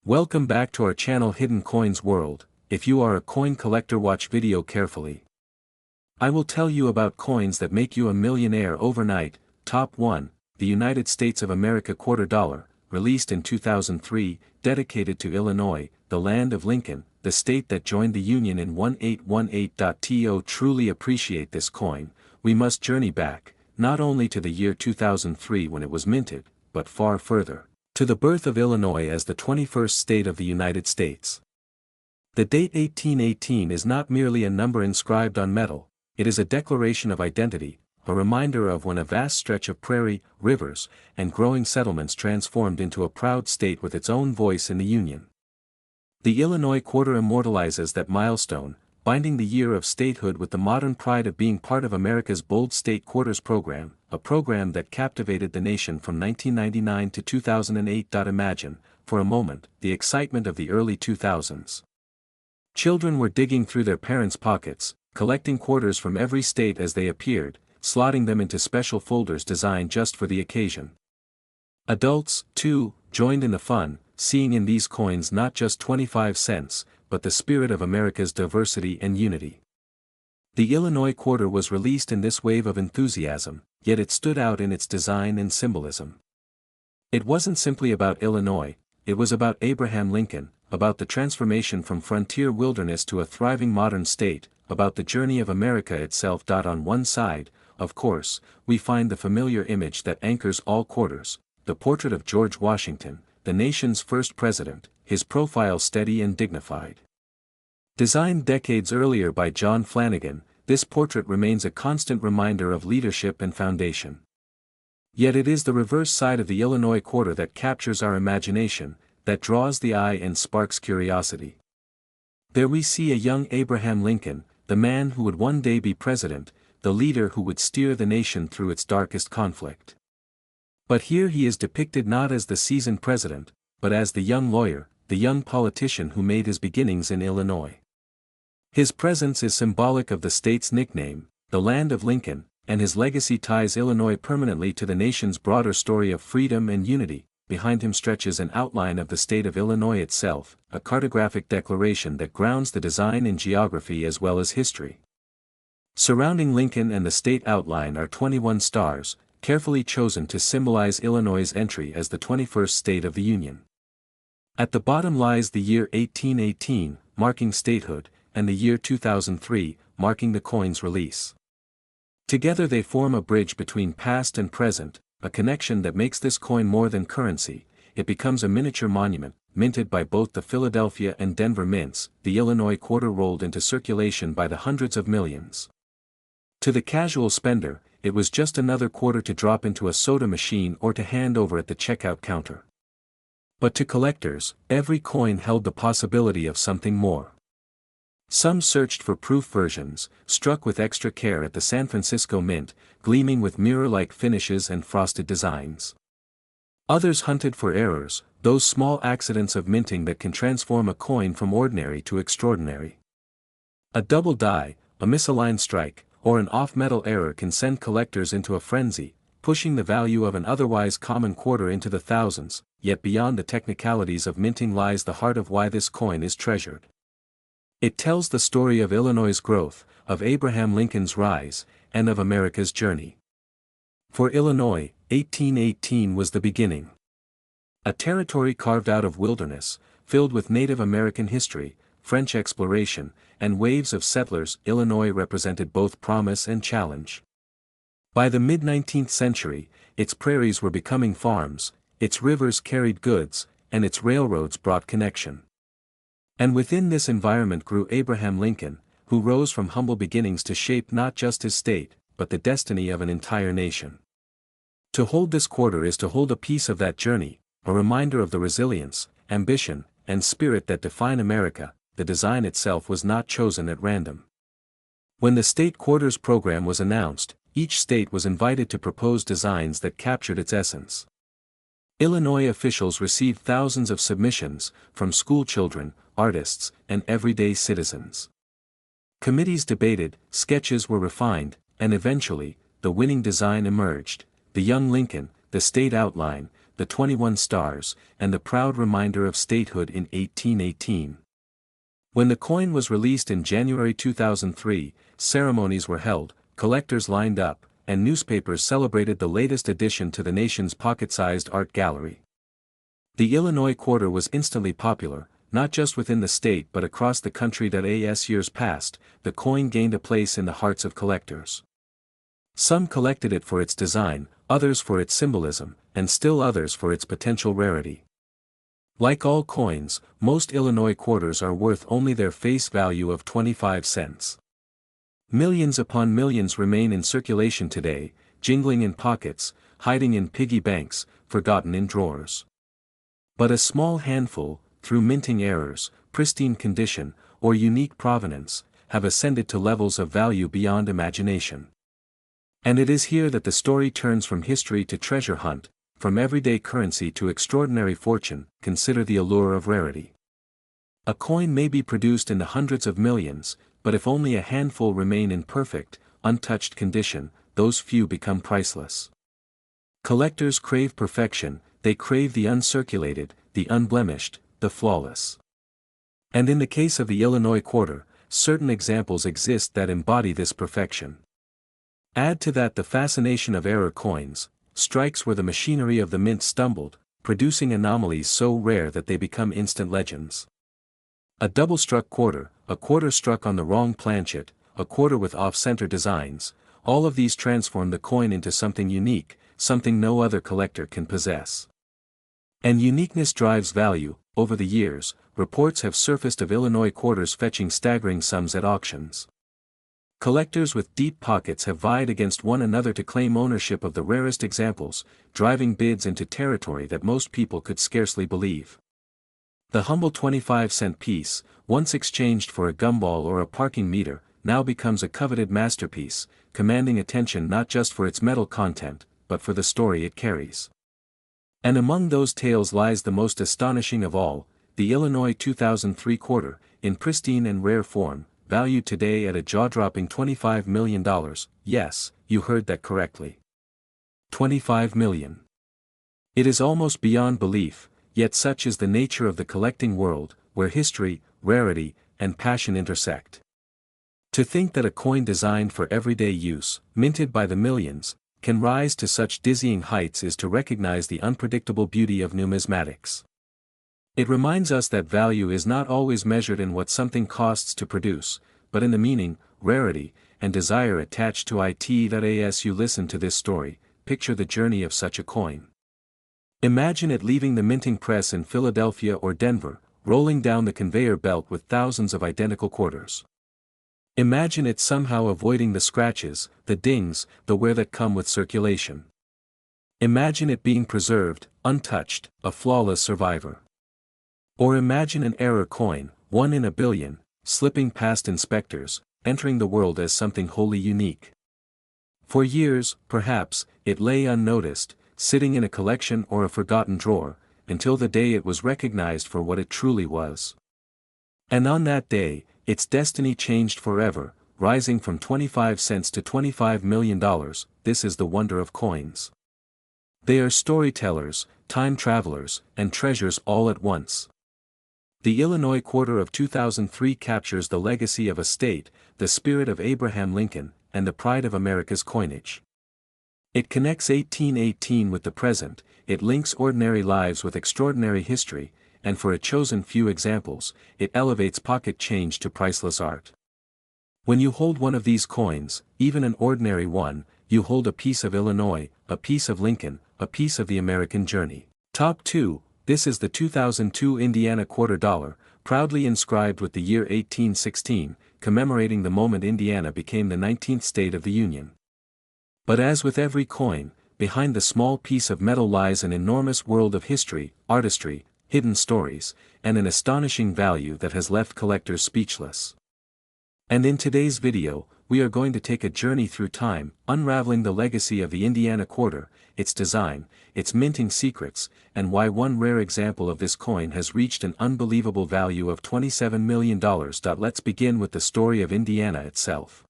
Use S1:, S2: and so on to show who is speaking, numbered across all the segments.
S1: Welcome back to our channel Hidden Coins World. If you are a coin collector, watch video carefully. I will tell you about coins that make you a millionaire overnight. Top 1, the United States of America quarter dollar, released in 2003, dedicated to Illinois, the land of Lincoln, the state that joined the Union in 1818. To truly appreciate this coin, we must journey back, not only to the year 2003 when it was minted, but far further, to the birth of Illinois as the 21st state of the United States. The date 1818 is not merely a number inscribed on metal, it is a declaration of identity, a reminder of when a vast stretch of prairie, rivers, and growing settlements transformed into a proud state with its own voice in the Union. The Illinois quarter immortalizes that milestone, binding the year of statehood with the modern pride of being part of America's bold state quarters program, a program that captivated the nation from 1999 to 2008. Imagine, for a moment, the excitement of the early 2000s. Children were digging through their parents' pockets, collecting quarters from every state as they appeared, slotting them into special folders designed just for the occasion. Adults, too, joined in the fun, seeing in these coins not just 25 cents, but the spirit of America's diversity and unity. The Illinois quarter was released in this wave of enthusiasm, yet it stood out in its design and symbolism. It wasn't simply about Illinois, it was about Abraham Lincoln, about the transformation from frontier wilderness to a thriving modern state, about the journey of America itself. On one side, of course, we find the familiar image that anchors all quarters, the portrait of George Washington, the nation's first president, his profile steady and dignified. Designed decades earlier by John Flanagan, this portrait remains a constant reminder of leadership and foundation. Yet it is the reverse side of the Illinois quarter that captures our imagination, that draws the eye and sparks curiosity. There we see a young Abraham Lincoln, the man who would one day be president, the leader who would steer the nation through its darkest conflict. But here he is depicted not as the seasoned president, but as the young lawyer, the young politician who made his beginnings in Illinois. His presence is symbolic of the state's nickname, the land of Lincoln, and his legacy ties Illinois permanently to the nation's broader story of freedom and unity. Behind him stretches an outline of the state of Illinois itself, a cartographic declaration that grounds the design in geography as well as history. Surrounding Lincoln and the state outline are 21 stars, carefully chosen to symbolize Illinois' entry as the 21st state of the Union. At the bottom lies the year 1818, marking statehood, and the year 2003, marking the coin's release. Together they form a bridge between past and present, a connection that makes this coin more than currency. It becomes a miniature monument, minted by both the Philadelphia and Denver mints. The Illinois quarter rolled into circulation by the hundreds of millions. To the casual spender, it was just another quarter to drop into a soda machine or to hand over at the checkout counter. But to collectors, every coin held the possibility of something more. Some searched for proof versions, struck with extra care at the San Francisco Mint, gleaming with mirror-like finishes and frosted designs. Others hunted for errors, those small accidents of minting that can transform a coin from ordinary to extraordinary. A double die, a misaligned strike, or an off-metal error can send collectors into a frenzy, pushing the value of an otherwise common quarter into the thousands. Yet beyond the technicalities of minting lies the heart of why this coin is treasured. It tells the story of Illinois' growth, of Abraham Lincoln's rise, and of America's journey. For Illinois, 1818 was the beginning. A territory carved out of wilderness, filled with Native American history, French exploration, and waves of settlers. Illinois represented both promise and challenge. By the mid-19th century, its prairies were becoming farms, its rivers carried goods, and its railroads brought connection. And within this environment grew Abraham Lincoln, who rose from humble beginnings to shape not just his state, but the destiny of an entire nation. To hold this quarter is to hold a piece of that journey, a reminder of the resilience, ambition, and spirit that define America. The design itself was not chosen at random. When the state quarters program was announced, each state was invited to propose designs that captured its essence. Illinois officials received thousands of submissions, from school children, artists, and everyday citizens. Committees debated, sketches were refined, and eventually, the winning design emerged, the young Lincoln, the state outline, the 21 stars, and the proud reminder of statehood in 1818. When the coin was released in January 2003, ceremonies were held, collectors lined up, and newspapers celebrated the latest addition to the nation's pocket-sized art gallery. The Illinois quarter was instantly popular, not just within the state but across the country. As years passed, the coin gained a place in the hearts of collectors. Some collected it for its design, others for its symbolism, and still others for its potential rarity. Like all coins, most Illinois quarters are worth only their face value of 25 cents. Millions upon millions remain in circulation today, jingling in pockets, hiding in piggy banks, forgotten in drawers. But a small handful, through minting errors, pristine condition, or unique provenance, have ascended to levels of value beyond imagination. And it is here that the story turns from history to treasure hunt, from everyday currency to extraordinary fortune. Consider the allure of rarity. A coin may be produced in the hundreds of millions, but if only a handful remain in perfect, untouched condition, those few become priceless. Collectors crave perfection, they crave the uncirculated, the unblemished, the flawless. And in the case of the Illinois quarter, certain examples exist that embody this perfection. Add to that the fascination of error coins, strikes where the machinery of the mint stumbled, producing anomalies so rare that they become instant legends. A double-struck quarter, a quarter struck on the wrong planchet, a quarter with off-center designs, all of these transform the coin into something unique, something no other collector can possess. And uniqueness drives value. Over the years, reports have surfaced of Illinois quarters fetching staggering sums at auctions. Collectors with deep pockets have vied against one another to claim ownership of the rarest examples, driving bids into territory that most people could scarcely believe. The humble 25-cent piece, once exchanged for a gumball or a parking meter, now becomes a coveted masterpiece, commanding attention not just for its metal content, but for the story it carries. And among those tales lies the most astonishing of all, the Illinois 2003 quarter, in pristine and rare form, valued today at a jaw-dropping $25 million. Yes, you heard that correctly. $25 million. It is almost beyond belief, yet such is the nature of the collecting world, where history, rarity, and passion intersect. To think that a coin designed for everyday use, minted by the millions, can rise to such dizzying heights is to recognize the unpredictable beauty of numismatics. It reminds us that value is not always measured in what something costs to produce, but in the meaning, rarity, and desire attached to it. As you listen to this story, picture the journey of such a coin. Imagine it leaving the minting press in Philadelphia or Denver, rolling down the conveyor belt with thousands of identical quarters. Imagine it somehow avoiding the scratches, the dings, the wear that come with circulation. Imagine it being preserved, untouched, a flawless survivor. Or imagine an error coin, one in a billion, slipping past inspectors, entering the world as something wholly unique. For years, perhaps, it lay unnoticed, sitting in a collection or a forgotten drawer, until the day it was recognized for what it truly was. And on that day, its destiny changed forever, rising from 25 cents to $25 million. This is the wonder of coins. They are storytellers, time travelers, and treasures all at once. The Illinois quarter of 2003 captures the legacy of a state, the spirit of Abraham Lincoln, and the pride of America's coinage. It connects 1818 with the present, it links ordinary lives with extraordinary history, and for a chosen few examples, it elevates pocket change to priceless art. When you hold one of these coins, even an ordinary one, you hold a piece of Illinois, a piece of Lincoln, a piece of the American journey. Top 2. This is the 2002 Indiana quarter dollar, proudly inscribed with the year 1816, commemorating the moment Indiana became the 19th state of the Union. But as with every coin, behind the small piece of metal lies an enormous world of history, artistry, hidden stories, and an astonishing value that has left collectors speechless. And in today's video, we are going to take a journey through time, unraveling the legacy of the Indiana quarter, its design, its minting secrets, and why one rare example of this coin has reached an unbelievable value of $27 million. Let's begin with the story of Indiana itself.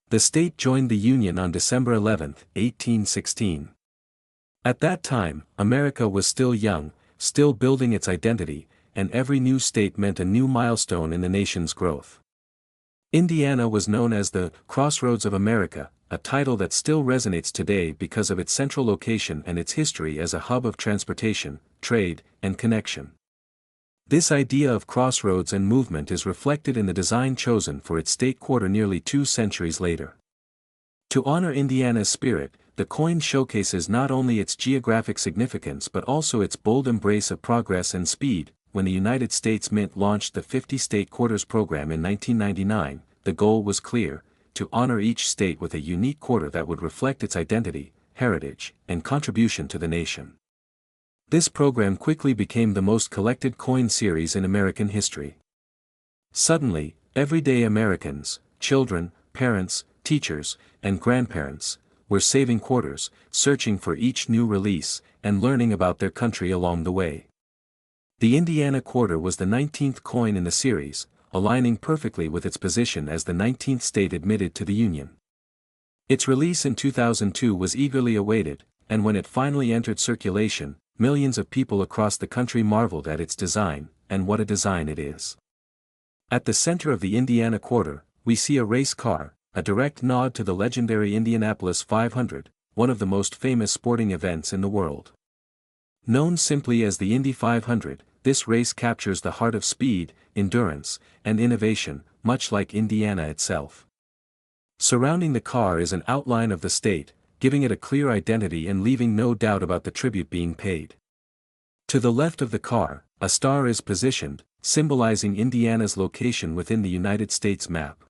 S1: The state joined the Union on December 11, 1816. At that time, America was still young, still building its identity, and every new state meant a new milestone in the nation's growth. Indiana was known as the Crossroads of America, a title that still resonates today because of its central location and its history as a hub of transportation, trade, and connection. This idea of crossroads and movement is reflected in the design chosen for its state quarter nearly 2 centuries later. To honor Indiana's spirit, the coin showcases not only its geographic significance but also its bold embrace of progress and speed. When the United States Mint launched the 50-state quarters program in 1999, the goal was clear: to honor each state with a unique quarter that would reflect its identity, heritage, and contribution to the nation. This program quickly became the most collected coin series in American history. Suddenly, everyday Americans, children, parents, teachers, and grandparents, were saving quarters, searching for each new release, and learning about their country along the way. The Indiana quarter was the 19th coin in the series, aligning perfectly with its position as the 19th state admitted to the Union. Its release in 2002 was eagerly awaited, and when it finally entered circulation, millions of people across the country marveled at its design, and what a design it is. At the center of the Indiana quarter, we see a race car, a direct nod to the legendary Indianapolis 500, one of the most famous sporting events in the world. Known simply as the Indy 500, this race captures the heart of speed, endurance, and innovation, much like Indiana itself. Surrounding the car is an outline of the state, giving it a clear identity and leaving no doubt about the tribute being paid. To the left of the car, a star is positioned, symbolizing Indiana's location within the United States map.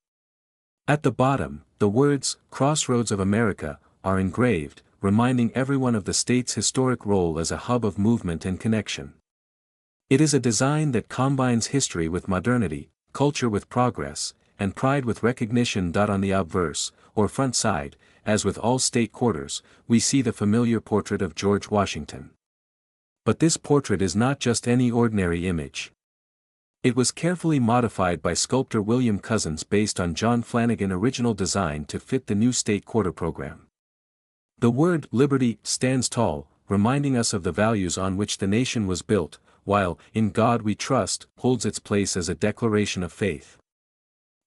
S1: At the bottom, the words, "Crossroads of America," are engraved, reminding everyone of the state's historic role as a hub of movement and connection. It is a design that combines history with modernity, culture with progress, and pride with recognition. On the obverse, or front side, as with all state quarters, we see the familiar portrait of George Washington. But this portrait is not just any ordinary image. It was carefully modified by sculptor William Cousins based on John Flanagan's original design to fit the new state quarter program. The word "liberty" stands tall, reminding us of the values on which the nation was built, while "in God we trust" holds its place as a declaration of faith.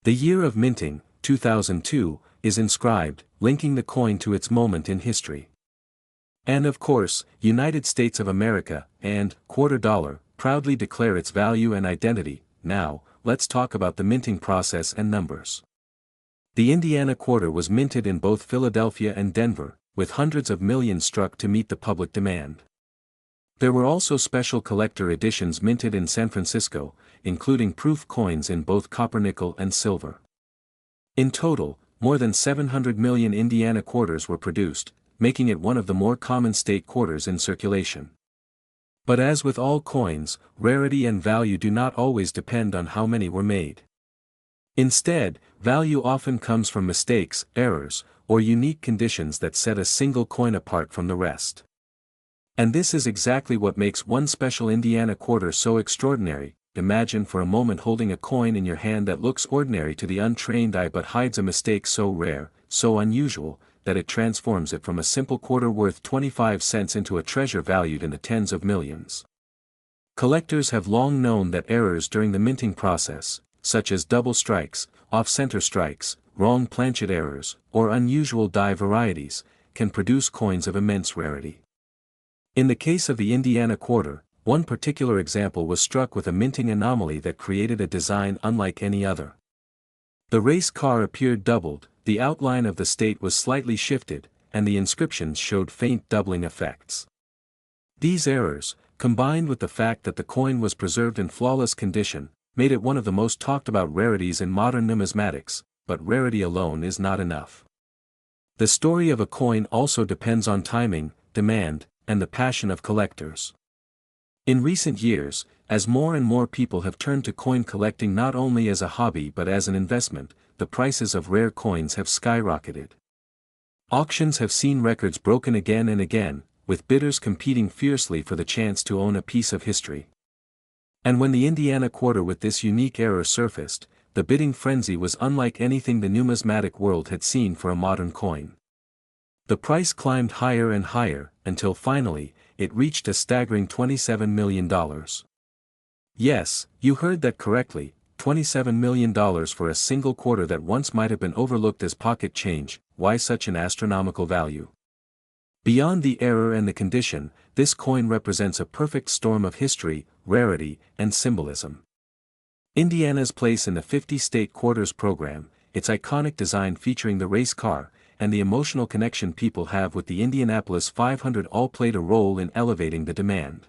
S1: The year of minting, 2002, is inscribed, linking the coin to its moment in history. And of course, United States of America, and quarter dollar, proudly declare its value and identity. Now, let's talk about the minting process and numbers. The Indiana quarter was minted in both Philadelphia and Denver, with hundreds of millions struck to meet the public demand. There were also special collector editions minted in San Francisco, including proof coins in both copper, nickel, and silver. In total, more than 700 million Indiana quarters were produced, making it one of the more common state quarters in circulation. But as with all coins, rarity and value do not always depend on how many were made. Instead, value often comes from mistakes, errors, or unique conditions that set a single coin apart from the rest. And this is exactly what makes one special Indiana quarter so extraordinary. Imagine for a moment holding a coin in your hand that looks ordinary to the untrained eye but hides a mistake so rare, so unusual, that it transforms it from a simple quarter worth 25 cents into a treasure valued in the tens of millions. Collectors have long known that errors during the minting process, such as double strikes, off-center strikes, wrong planchet errors, or unusual die varieties, can produce coins of immense rarity. In the case of the Indiana quarter, one particular example was struck with a minting anomaly that created a design unlike any other. The race car appeared doubled, the outline of the state was slightly shifted, and the inscriptions showed faint doubling effects. These errors, combined with the fact that the coin was preserved in flawless condition, made it one of the most talked about rarities in modern numismatics, but rarity alone is not enough. The story of a coin also depends on timing, demand, and the passion of collectors. In recent years, as more and more people have turned to coin collecting not only as a hobby but as an investment, the prices of rare coins have skyrocketed. Auctions have seen records broken again and again, with bidders competing fiercely for the chance to own a piece of history. And when the Indiana quarter with this unique error surfaced, the bidding frenzy was unlike anything the numismatic world had seen for a modern coin. The price climbed higher and higher, until finally, it reached a staggering $27 million. Yes, you heard that correctly, $27 million for a single quarter that once might have been overlooked as pocket change. Why such an astronomical value? Beyond the error and the condition, this coin represents a perfect storm of history, rarity, and symbolism. Indiana's place in the 50-state quarters program, its iconic design featuring the race car, and the emotional connection people have with the Indianapolis 500 all played a role in elevating the demand.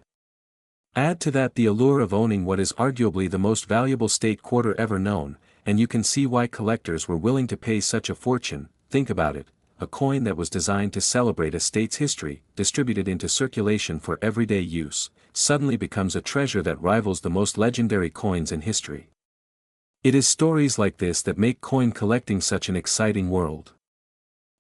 S1: Add to that the allure of owning what is arguably the most valuable state quarter ever known, and you can see why collectors were willing to pay such a fortune. Think about it, a coin that was designed to celebrate a state's history, distributed into circulation for everyday use, suddenly becomes a treasure that rivals the most legendary coins in history. It is stories like this that make coin collecting such an exciting world.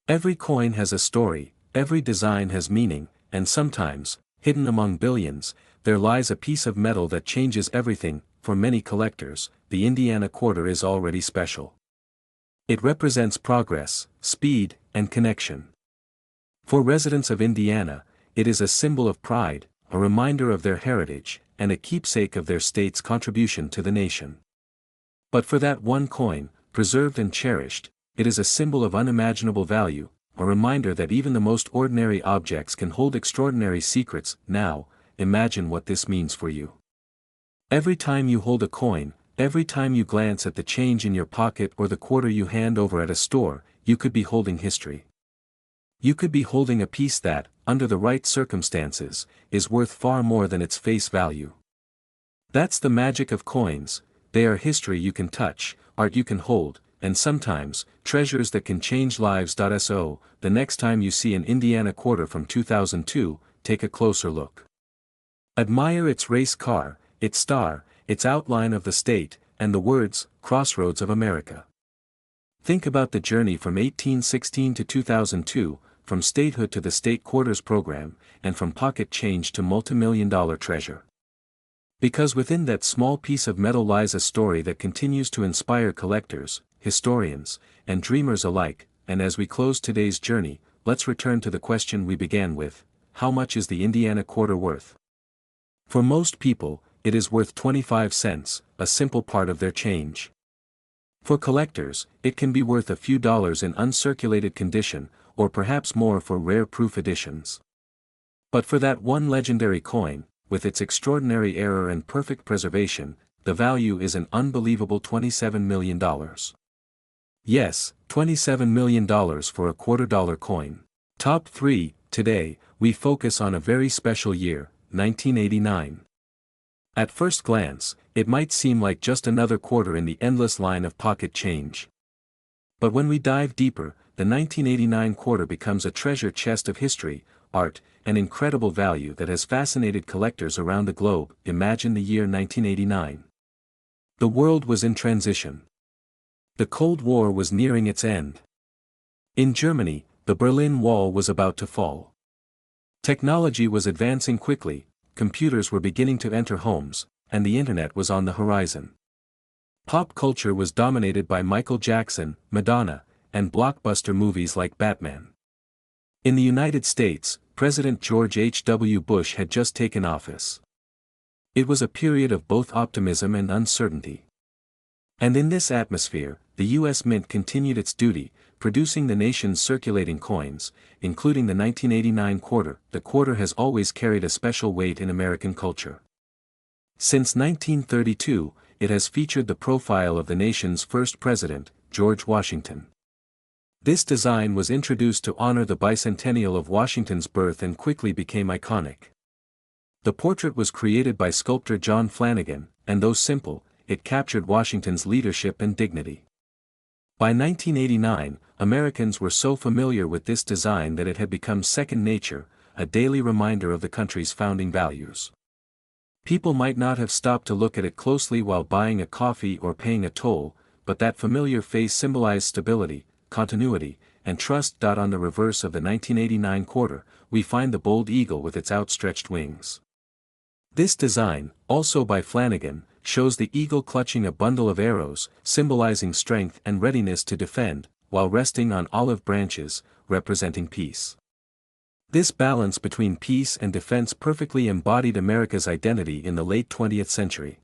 S1: Every coin has a story, every design has meaning, and sometimes, hidden among billions, there lies a piece of metal that changes everything. For many collectors, the Indiana quarter is already special. It represents progress, speed, and connection. For residents of Indiana, it is a symbol of pride, a reminder of their heritage, and a keepsake of their state's contribution to the nation. But for that one coin, preserved and cherished, it is a symbol of unimaginable value, a reminder that even the most ordinary objects can hold extraordinary secrets. Now, imagine what this means for you. Every time you hold a coin, every time you glance at the change in your pocket or the quarter you hand over at a store, you could be holding history. You could be holding a piece that, under the right circumstances, is worth far more than its face value. That's the magic of coins. They are history you can touch, art you can hold, and sometimes, treasures that can change lives. So, the next time you see an Indiana quarter from 2002, take a closer look. Admire its race car, its star, its outline of the state, and the words, Crossroads of America. Think about the journey from 1816 to 2002, from statehood to the state quarters program, and from pocket change to multimillion-dollar treasure. Because within that small piece of metal lies a story that continues to inspire collectors, historians, and dreamers alike. And as we close today's journey, let's return to the question we began with: how much is the Indiana quarter worth? For most people, it is worth 25 cents, a simple part of their change. For collectors, it can be worth a few dollars in uncirculated condition, or perhaps more for rare proof editions. But for that one legendary coin, with its extraordinary error and perfect preservation, the value is an unbelievable $27 million. Yes, $27 million for a $quarter coin. Top 3, today, we focus on a very special year, 1989. At first glance, it might seem like just another quarter in the endless line of pocket change. But when we dive deeper, the 1989 quarter becomes a treasure chest of history, art, and incredible value that has fascinated collectors around the globe. Imagine the year 1989. The world was in transition. The Cold War was nearing its end. In Germany, the Berlin Wall was about to fall. Technology was advancing quickly, computers were beginning to enter homes, and the internet was on the horizon. Pop culture was dominated by Michael Jackson, Madonna, and blockbuster movies like Batman. In the United States, President George H.W. Bush had just taken office. It was a period of both optimism and uncertainty. And in this atmosphere, the U.S. Mint continued its duty, producing the nation's circulating coins, including the 1989 quarter. The quarter has always carried a special weight in American culture. Since 1932, it has featured the profile of the nation's first president, George Washington. This design was introduced to honor the bicentennial of Washington's birth and quickly became iconic. The portrait was created by sculptor John Flanagan, and though simple, it captured Washington's leadership and dignity. By 1989, Americans were so familiar with this design that it had become second nature, a daily reminder of the country's founding values. People might not have stopped to look at it closely while buying a coffee or paying a toll, but that familiar face symbolized stability, continuity, and trust. On the reverse of the 1989 quarter, we find the bold eagle with its outstretched wings. This design, also by Flanagan, shows the eagle clutching a bundle of arrows, symbolizing strength and readiness to defend, while resting on olive branches, representing peace. This balance between peace and defense perfectly embodied America's identity in the late 20th century.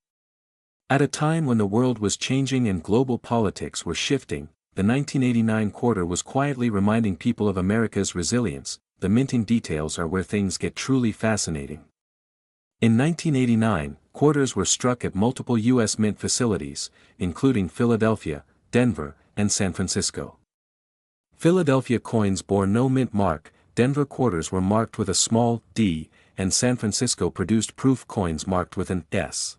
S1: At a time when the world was changing and global politics were shifting, the 1989 quarter was quietly reminding people of America's resilience. The minting details are where things get truly fascinating. In 1989, quarters were struck at multiple U.S. mint facilities, including Philadelphia, Denver, and San Francisco. Philadelphia coins bore no mint mark, Denver quarters were marked with a small d, and San Francisco produced proof coins marked with an S.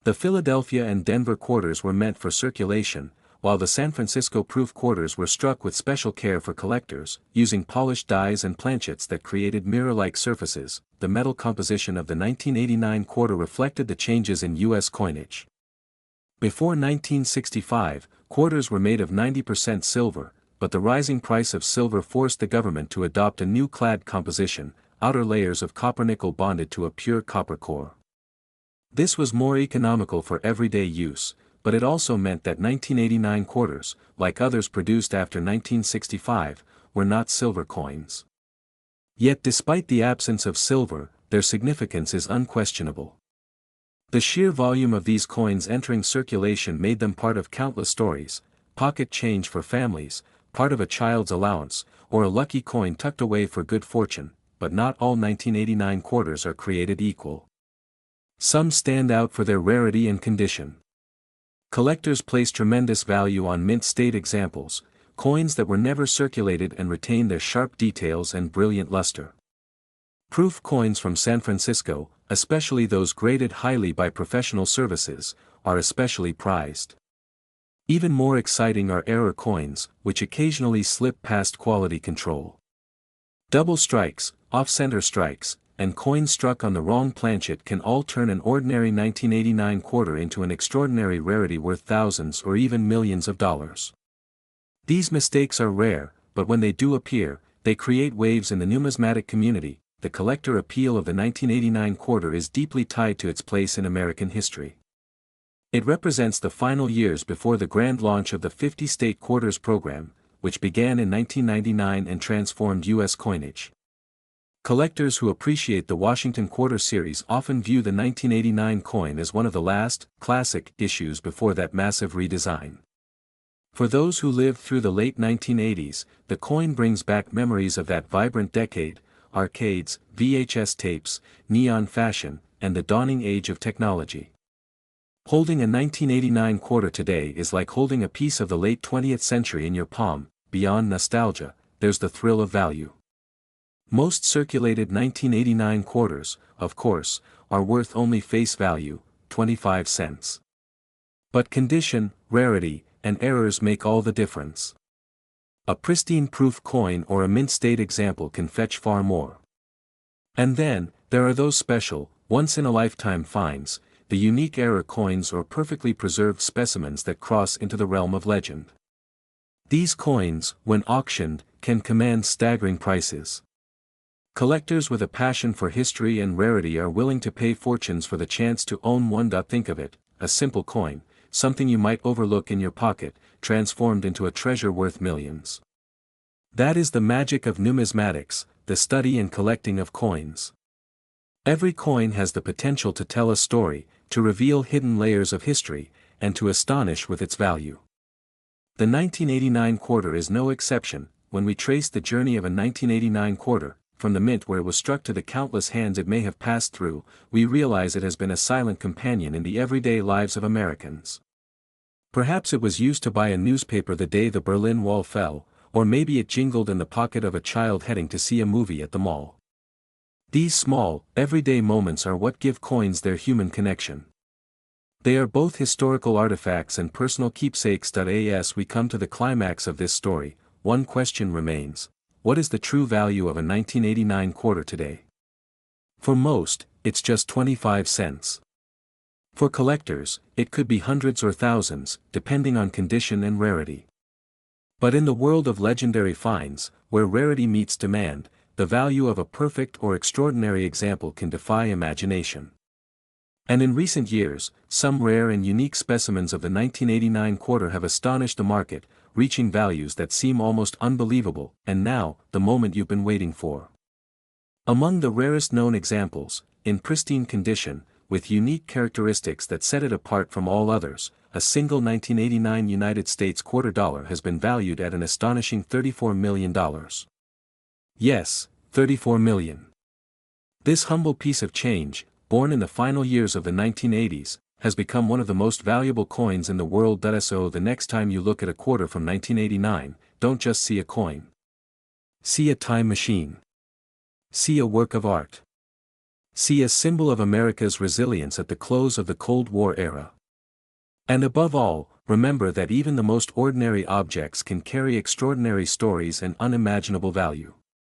S1: The Philadelphia and Denver quarters were meant for circulation, while the San Francisco proof quarters were struck with special care for collectors, using polished dies and planchets that created mirror-like surfaces. The metal composition of the 1989 quarter reflected the changes in U.S. coinage. Before 1965, quarters were made of 90% silver, but the rising price of silver forced the government to adopt a new clad composition, outer layers of copper-nickel bonded to a pure copper core. This was more economical for everyday use, but it also meant that 1989 quarters, like others produced after 1965, were not silver coins. Yet despite the absence of silver, their significance is unquestionable. The sheer volume of these coins entering circulation made them part of countless stories: pocket change for families, part of a child's allowance, or a lucky coin tucked away for good fortune. But not all 1989 quarters are created equal. Some stand out for their rarity and condition. Collectors place tremendous value on mint state examples, coins that were never circulated and retain their sharp details and brilliant luster. Proof coins from San Francisco, especially those graded highly by professional services, are especially prized. Even more exciting are error coins, which occasionally slip past quality control. Double strikes, off-center strikes, and coins struck on the wrong planchet can all turn an ordinary 1989 quarter into an extraordinary rarity worth thousands or even millions of dollars. These mistakes are rare, but when they do appear, they create waves in the numismatic community. The collector appeal of the 1989 quarter is deeply tied to its place in American history. It represents the final years before the grand launch of the 50-state quarters program, which began in 1999 and transformed U.S. coinage. Collectors who appreciate the Washington Quarter series often view the 1989 coin as one of the last, classic, issues before that massive redesign. For those who lived through the late 1980s, the coin brings back memories of that vibrant decade: arcades, VHS tapes, neon fashion, and the dawning age of technology. Holding a 1989 quarter today is like holding a piece of the late 20th century in your palm. Beyond nostalgia, there's the thrill of value. Most circulated 1989 quarters, of course, are worth only face value, 25 cents. But condition, rarity, and errors make all the difference. A pristine proof coin or a mint state example can fetch far more. And then, there are those special, once-in-a-lifetime finds, the unique error coins or perfectly preserved specimens that cross into the realm of legend. These coins, when auctioned, can command staggering prices. Collectors with a passion for history and rarity are willing to pay fortunes for the chance to own one. Think of it, a simple coin, something you might overlook in your pocket, transformed into a treasure worth millions. That is the magic of numismatics, the study and collecting of coins. Every coin has the potential to tell a story, to reveal hidden layers of history, and to astonish with its value. The 1989 quarter is no exception. When we trace the journey of a 1989 quarter, from the mint where it was struck to the countless hands it may have passed through, we realize it has been a silent companion in the everyday lives of Americans. Perhaps it was used to buy a newspaper the day the Berlin Wall fell, or maybe it jingled in the pocket of a child heading to see a movie at the mall. These small, everyday moments are what give coins their human connection. They are both historical artifacts and personal keepsakes. As we come to the climax of this story, one question remains: what is the true value of a 1989 quarter today? For most, it's just 25 cents. For collectors, it could be hundreds or thousands, depending on condition and rarity. But in the world of legendary finds, where rarity meets demand, the value of a perfect or extraordinary example can defy imagination. And in recent years, some rare and unique specimens of the 1989 quarter have astonished the market, reaching values that seem almost unbelievable, and now, the moment you've been waiting for. Among the rarest known examples, in pristine condition, with unique characteristics that set it apart from all others, a single 1989 United States quarter dollar has been valued at an astonishing $34 million. Yes, $34 million. This humble piece of change, born in the final years of the 1980s, has become one of the most valuable coins in the world. So the next time you look at a quarter from 1989, don't just see a coin. See a time machine. See a work of art. See a symbol of America's resilience at the close of the Cold War era. And above all, remember that even the most ordinary objects can carry extraordinary stories and unimaginable value.